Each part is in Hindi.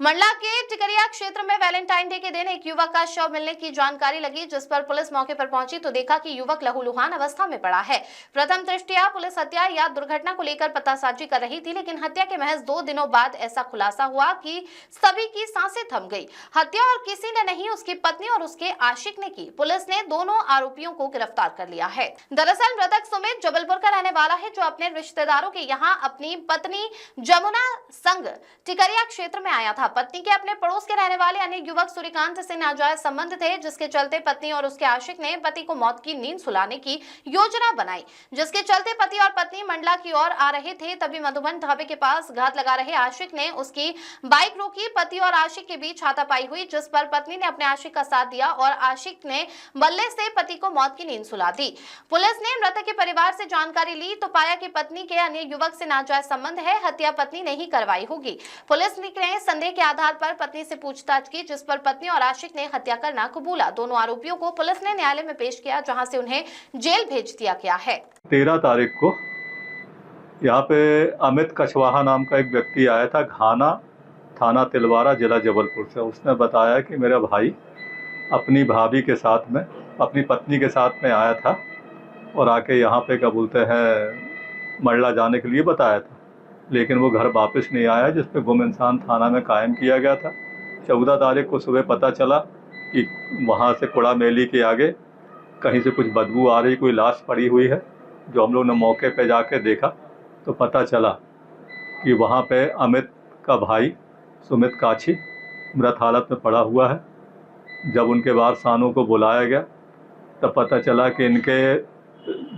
मंडला के टिकरिया क्षेत्र में वैलेंटाइन डे के दिन एक युवक का शव मिलने की जानकारी लगी, जिस पर पुलिस मौके पर पहुंची तो देखा कि युवक लहूलुहान अवस्था में पड़ा है। प्रथम दृष्टया पुलिस हत्या या दुर्घटना को लेकर पतासाजी कर रही थी, लेकिन हत्या के महज 2 दिनों बाद ऐसा खुलासा हुआ कि सभी की सांसें थम गई। हत्या और किसी ने नहीं, उसकी पत्नी और उसके आशिक ने की। पुलिस ने दोनों आरोपियों को गिरफ्तार कर लिया है। दरअसल मृतक सुमित जबलपुर का रहने वाला है, जो अपने रिश्तेदारों के यहाँ अपनी पत्नी जमुना संग टिकरिया क्षेत्र में आया था। पत्नी के अपने पड़ोस के रहने वाले अन्य युवक सूर्यकांत से नाजायज संबंध थे, जिसके चलते पत्नी और उसके आशिक ने पति को मौत की नींद सुलाने की योजना बनाई, जिसके चलते पति और पत्नी मंडला की ओर आ रहे थे। तभी मधुबन ढाबे के पास घात लगा रहे आशिक ने उसकी बाइक रोकी। पति और आशिक के बीच हाथापाई हुई, जिस पर पत्नी ने अपने आशिक का साथ दिया और आशिक ने बल्ले से पति को मौत की नींद सुला दी। पुलिस ने मृतक के परिवार से जानकारी ली तो पाया कि पत्नी के अन्य युवक से नाजायज संबंध है। हत्या पत्नी ने ही करवाई होगी। पुलिस ने संदेह के आधार पर पत्नी से पूछताछ की, जिस पर पत्नी और आशिक ने हत्या करना कबूला। दोनों आरोपियों को पुलिस ने न्यायालय में पेश किया, जहां से उन्हें जेल भेज दिया गया है। 13 तारीख को यहाँ पे अमित कछवाहा नाम का एक व्यक्ति आया था, घाना थाना तिलवारा जिला जबलपुर से। उसने बताया कि मेरा भाई अपनी भाभी के साथ में, अपनी पत्नी के साथ में आया था और आके यहाँ पे क्या बोलते हैं मंडला जाने के लिए बताया था, लेकिन वो घर वापस नहीं आया, जिस पे गुम इंसान थाना में कायम किया गया था। 14 तारीख को सुबह पता चला कि वहाँ से कुड़ा मेली के आगे कहीं से कुछ बदबू आ रही, कोई लाश पड़ी हुई है। जो हम लोग ने मौके पे जाके देखा तो पता चला कि वहाँ पे अमित का भाई सुमित काछी मृत हालत में पड़ा हुआ है। जब उनके वारसानों को बुलाया गया तब पता चला कि इनके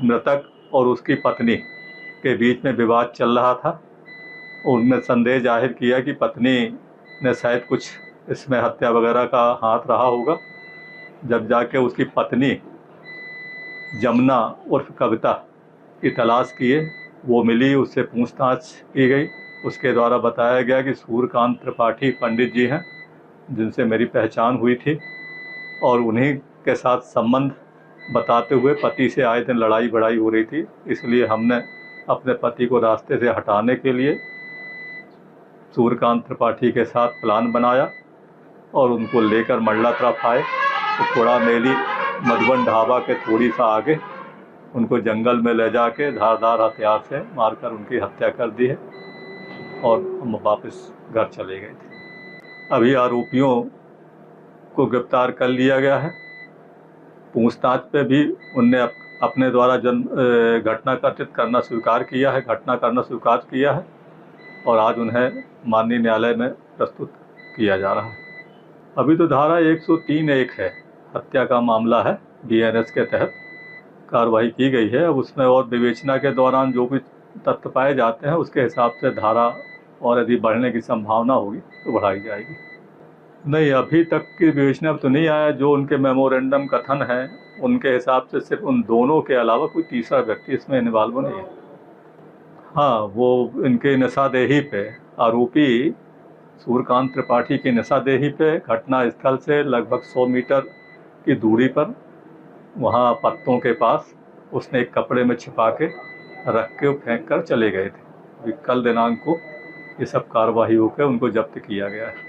मृतक और उसकी पत्नी के बीच में विवाद चल रहा था। उनने संदेह जाहिर किया कि पत्नी ने शायद कुछ इसमें हत्या वगैरह का हाथ रहा होगा। जब जाके उसकी पत्नी जमुना उर्फ कविता की तलाश किए, वो मिली, उससे पूछताछ की गई। उसके द्वारा बताया गया कि सूर्यकांत त्रिपाठी पंडित जी हैं, जिनसे मेरी पहचान हुई थी, और उन्हीं के साथ संबंध बताते हुए पति से आए दिन लड़ाई बड़ाई हो रही थी। इसलिए हमने अपने पति को रास्ते से हटाने के लिए सूर्यकांत त्रिपाठी के साथ प्लान बनाया और उनको लेकर मंडला तरफ आए। तो कुड़ा मेली मधुबन ढाबा के थोड़ी सा आगे उनको जंगल में ले जाके धारदार हथियार से मारकर उनकी हत्या कर दी है और हम वापस घर चले गए थे। अभी आरोपियों को गिरफ्तार कर लिया गया है। पूछताछ पे भी उनने अपने द्वारा घटना घटित करना स्वीकार किया है और आज उन्हें माननीय न्यायालय में प्रस्तुत किया जा रहा है। अभी तो धारा 103(1) है, हत्या का मामला है, BNS के तहत कार्रवाई की गई है। अब उसमें और विवेचना के दौरान जो भी तथ्य पाए जाते हैं उसके हिसाब से धारा और यदि बढ़ने की संभावना होगी तो बढ़ाई जाएगी। नहीं, अभी तक की विवेचना तो नहीं आया। जो उनके मेमोरेंडम कथन है उनके हिसाब से सिर्फ उन दोनों के अलावा कोई तीसरा व्यक्ति इसमें इन्वॉल्व नहीं है। हाँ, वो इनके निशादेही पे, आरोपी सूर्यकांत त्रिपाठी की निशादेही पे घटना स्थल से लगभग 100 मीटर की दूरी पर वहाँ पत्तों के पास उसने एक कपड़े में छिपा के रख के फेंक कर चले गए थे। कल दिनांक को ये सब कार्रवाई होकर उनको जब्त किया गया है।